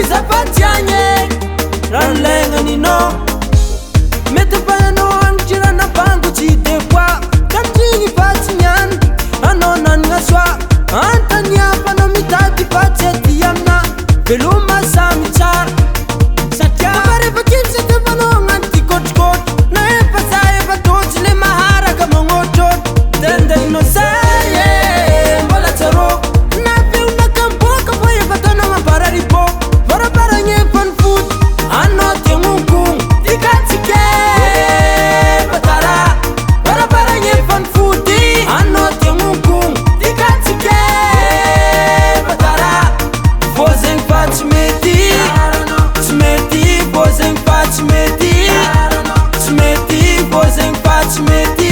zapatianye ranlenganino mete pano angirana bangu chide kwa kanjini patinyan anonan ngaswa antanya pano mitati pateti yamna beluma samichar satya bare bakimse te pano nganti kochkot na epasaye batotile mahara kamongocho tende no saye mbola taro na feuna kamboka foye batona mabararipo Smeti,